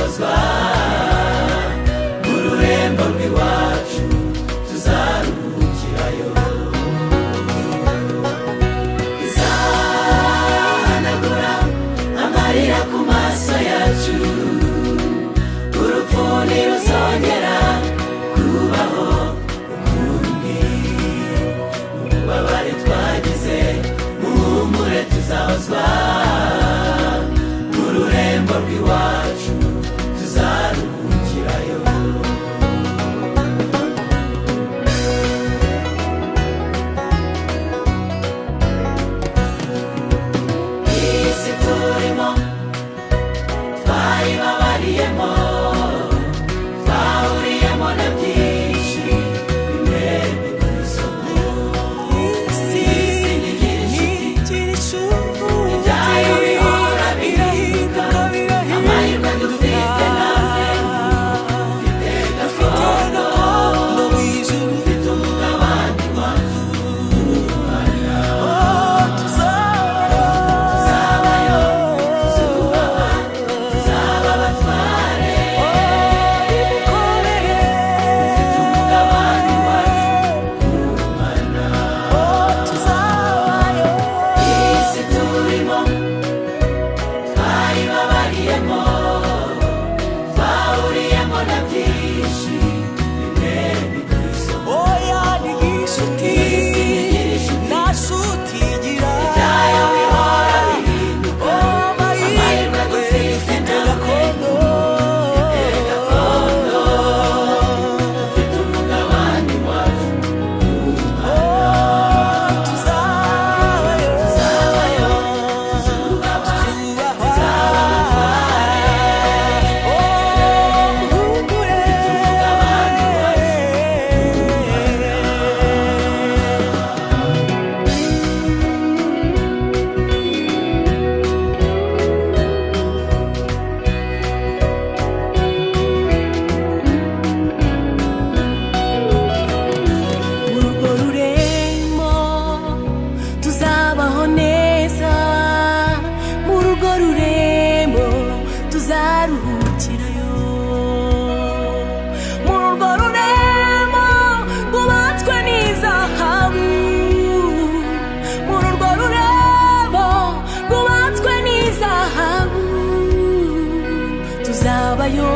tuzahozwa mu rurembo rw'iwacu tuzaruhukirayo. Izahanagura amarira ku maso yacu, urupfu ntiruzongera kubaho ukundi. Ububabare twagize muhumure tuzahozwa mu rurembo rw'iwacu tuzaruhukirayo. Isi turimo twayibabariyemo, twahuriyemo na byinshi bimwe bikuzisomo. Isi ntigira inshuti, ibyayo bihora bihinduka, amahirwe dufite namwe dufite gakondo, dufite umugabane wacu w'Imana. Tuzabayo, tuzubaha, tuzaba abatware, dufite umugabane wacu w'Imana. Isi turimo twayibabariyemo, twahuriyemo na byinshi bimwe bikuzisomo. Isi ntigira inshuti, ibyayo bihora bihinduka, amahirwe dufite namwe dufite gakondo, dufite umugabane wacu w'Imana. Tuzabayo, tuzubaha, tuzaba abatware, dufite umugabane wacu urwo rurembo tuzabaho neza, muri urwo rurembo tuzaruhukirayo, muri urwo rurembo rwubatswe n'izahabu, muri urwo rurembo rwubatswe n'izahabu tuzabayo.